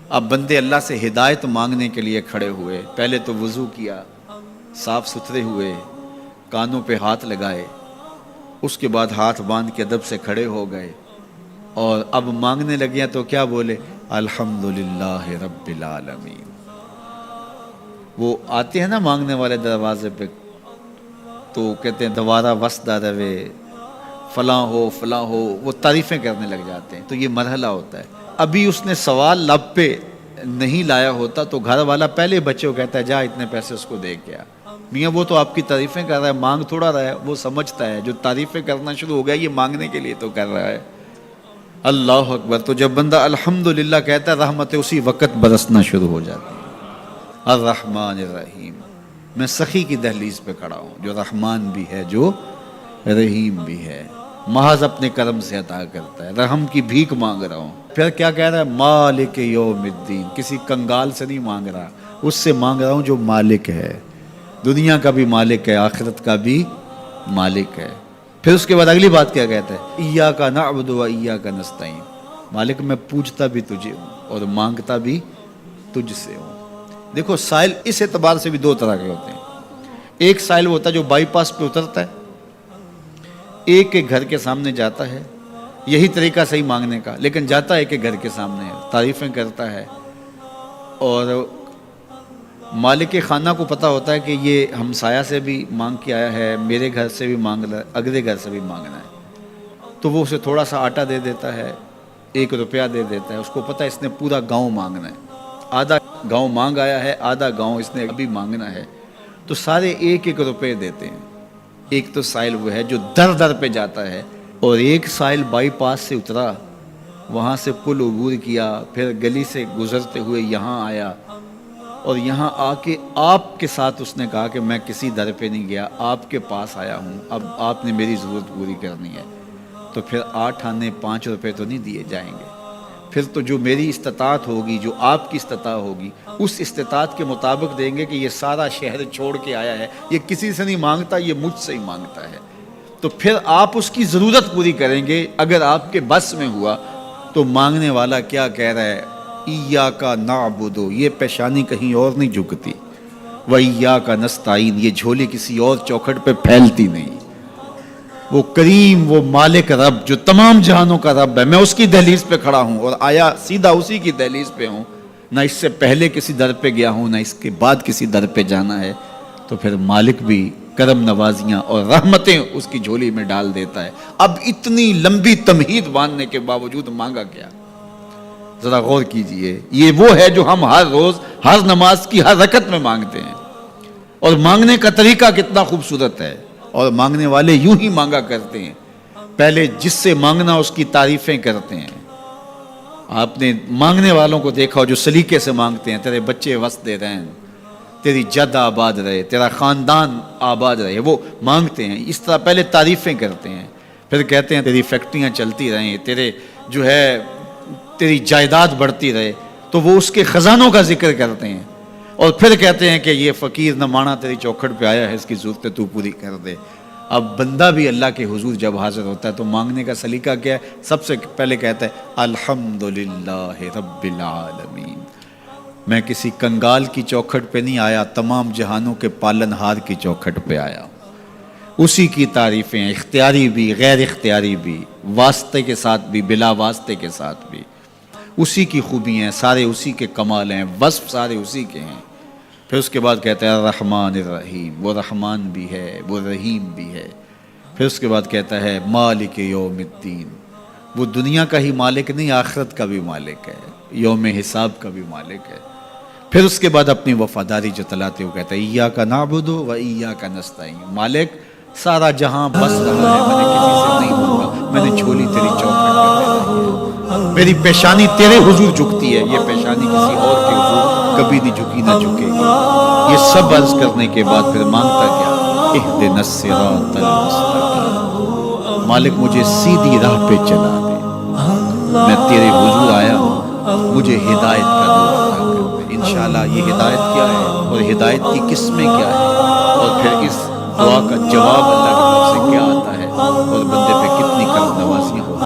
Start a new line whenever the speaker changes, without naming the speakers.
اب بندے اللہ سے ہدایت مانگنے کے لیے کھڑے ہوئے، پہلے تو وضو کیا، صاف ستھرے ہوئے، کانوں پہ ہاتھ لگائے، اس کے بعد ہاتھ باندھ کے ادب سے کھڑے ہو گئے، اور اب مانگنے لگے ہیں تو کیا بولے؟ الحمدللہ رب العالمین۔ وہ آتے ہیں نا مانگنے والے دروازے پہ تو کہتے ہیں دوبارہ وسدہ روے، فلاں ہو فلاں ہو، وہ تعریفیں کرنے لگ جاتے ہیں۔ تو یہ مرحلہ ہوتا ہے۔ ابھی اس نے سوال لب پہ نہیں لایا ہوتا تو گھر والا پہلے بچے کو کہتا ہے جا اتنے پیسے اس کو دے کے آ۔ میاں وہ تو آپ کی تعریفیں کر رہا ہے، مانگ تھوڑا رہا ہے، وہ سمجھتا ہے جو تعریفیں کرنا شروع ہو گیا یہ مانگنے کے لیے تو کر رہا ہے۔ اللہ اکبر۔ تو جب بندہ الحمدللہ کہتا ہے رحمتیں اسی وقت برسنا شروع ہو جاتی ہیں۔ الرحمن الرحیم۔ میں سخی کی دہلیز پہ کھڑا ہوں جو رحمان بھی ہے جو رحیم بھی ہے، محض اپنے کرم سے عطا کرتا ہے، رحم کی بھیک مانگ رہا ہوں۔ پھر کیا کہہ رہا ہے؟ مالک یوم الدین۔ کسی کنگال سے نہیں مانگ رہا، اس سے مانگ رہا ہوں جو مالک ہے، دنیا کا بھی مالک ہے، آخرت کا بھی مالک ہے۔ پھر اس کے بعد اگلی بات کیا کہتا ہے؟ ایاک نعبد و ایاک نستعین۔ مالک میں پوجتا بھی تجھے ہوں اور مانگتا بھی تجھ سے ہوں۔ دیکھو سائل اس اعتبار سے بھی دو طرح کے ہوتے ہیں۔ ایک سائل وہ ہوتا ہے جو بائی پاس پہ اترتا ہے، ایک کے گھر کے سامنے جاتا ہے، یہی طریقہ صحیح مانگنے کا، لیکن جاتا ہے کہ گھر کے سامنے ہے، تعریفیں کرتا ہے، اور مالک خانہ کو پتہ ہوتا ہے کہ یہ ہمسایہ سے بھی مانگ کے آیا ہے، میرے گھر سے بھی مانگ رہا ہے، اگلے گھر سے بھی مانگنا ہے، تو وہ اسے تھوڑا سا آٹا دے دیتا ہے، 1 روپیہ دے دیتا ہے۔ اس کو پتہ ہے اس نے پورا گاؤں مانگنا ہے، آدھا گاؤں مانگ آیا ہے، آدھا گاؤں اس نے ابھی مانگنا ہے، تو سارے 1 روپے دیتے ہیں۔ ایک تو سائل وہ ہے جو در در پہ جاتا ہے، اور ایک سائل بائی پاس سے اترا، وہاں سے پل عبور کیا، پھر گلی سے گزرتے ہوئے یہاں آیا، اور یہاں آ کے آپ کے ساتھ اس نے کہا کہ میں کسی در پہ نہیں گیا، آپ کے پاس آیا ہوں، اب آپ نے میری ضرورت پوری کرنی ہے، تو پھر 8 آنے 5 روپے تو نہیں دیے جائیں گے، پھر تو جو میری استطاعت ہوگی، جو آپ کی استطاعت ہوگی، اس استطاعت کے مطابق دیں گے کہ یہ سارا شہر چھوڑ کے آیا ہے، یہ کسی سے نہیں مانگتا، یہ مجھ سے ہی مانگتا ہے، تو پھر آپ اس کی ضرورت پوری کریں گے۔ اگر آپ کے بس میں ہوا تو مانگنے والا کیا کہہ رہا ہے؟ ایاک نعبد، یہ پیشانی کہیں اور نہیں جھکتی، و ایاک نستعین، یہ جھولی کسی اور چوکھٹ پہ پھیلتی نہیں۔ وہ کریم، وہ مالک رب جو تمام جہانوں کا رب ہے، میں اس کی دہلیز پہ کھڑا ہوں اور آیا سیدھا اسی کی دہلیز پہ ہوں، نہ اس سے پہلے کسی در پہ گیا ہوں نہ اس کے بعد کسی در پہ جانا ہے، تو پھر مالک بھی کرم نوازیاں اور رحمتیں اس کی جھولی میں ڈال دیتا ہے۔ اب اتنی لمبی تمہید باندھنے کے باوجود مانگا کیا؟ ذرا غور کیجئے، یہ وہ ہے جو ہم ہر روز ہر نماز کی ہر رکعت میں مانگتے ہیں، اور مانگنے کا طریقہ کتنا خوبصورت ہے، اور مانگنے والے یوں ہی مانگا کرتے ہیں۔ پہلے جس سے مانگنا اس کی تعریفیں کرتے ہیں۔ آپ نے مانگنے والوں کو دیکھا ہو جو سلیقے سے مانگتے ہیں، تیرے بچے وسدے رہیں، تیری جد آباد رہے، تیرا خاندان آباد رہے، وہ مانگتے ہیں اس طرح، پہلے تعریفیں کرتے ہیں، پھر کہتے ہیں تیری فیکٹریاں چلتی رہیں، تیرے جو ہے تیری جائیداد بڑھتی رہے، تو وہ اس کے خزانوں کا ذکر کرتے ہیں، اور پھر کہتے ہیں کہ یہ فقیر نمانہ تیری چوکھٹ پہ آیا ہے، اس کی ضرورتیں تو پوری کر دے۔ اب بندہ بھی اللہ کے حضور جب حاضر ہوتا ہے تو مانگنے کا سلیقہ کیا ہے؟ سب سے پہلے کہتا ہے الحمدللہ رب العالمین۔ میں کسی کنگال کی چوکھٹ پہ نہیں آیا، تمام جہانوں کے پالن ہار کی چوکھٹ پہ آیا ہوں۔ اسی کی تعریفیں، اختیاری بھی غیر اختیاری بھی، واسطے کے ساتھ بھی بلا واسطے کے ساتھ بھی، اسی کی خوبی ہیں، سارے اسی کے کمال ہیں، وصف سارے اسی کے ہیں۔ پھر اس کے بعد کہتا ہے الرحمن الرحیم، وہ رحمان بھی ہے وہ رحیم بھی ہے۔ پھر اس کے بعد کہتا ہے مالک یوم الدین، وہ دنیا کا ہی مالک نہیں، آخرت کا بھی مالک ہے، یوم حساب کا بھی مالک ہے۔ پھر اس کے بعد اپنی وفاداری جتلاتے ہوئے کہتا ہے ایاک نعبد و ایاک نستعین، مالک سارا جہاں بس رہا ہے، میں نے کسی سے نہیں مانگا، میں نے جھولی تیری چوکھٹ پہ پھیلائی ہے، میری پیشانی تیرے حضور جھکتی ہے، یہ پیشانی کسی اور کے حضور کبھی نہیں جھکی نہ جھکے گی۔ یہ سب عرض کرنے کے بعد پھر مانگتا کیا؟ اہدنا الصراط المستقیم، مالک مجھے سیدھی راہ پہ چلا دے، میں تیرے حضور آیا ہوں، مجھے ہدایت کا نور عطا کر دے۔ انشاءاللہ یہ ہدایت کیا ہے اور ہدایت کی قسمیں کیا ہے، اور پھر اس دعا کا جواب اللہ کی طرف سے کیا آتا ہے،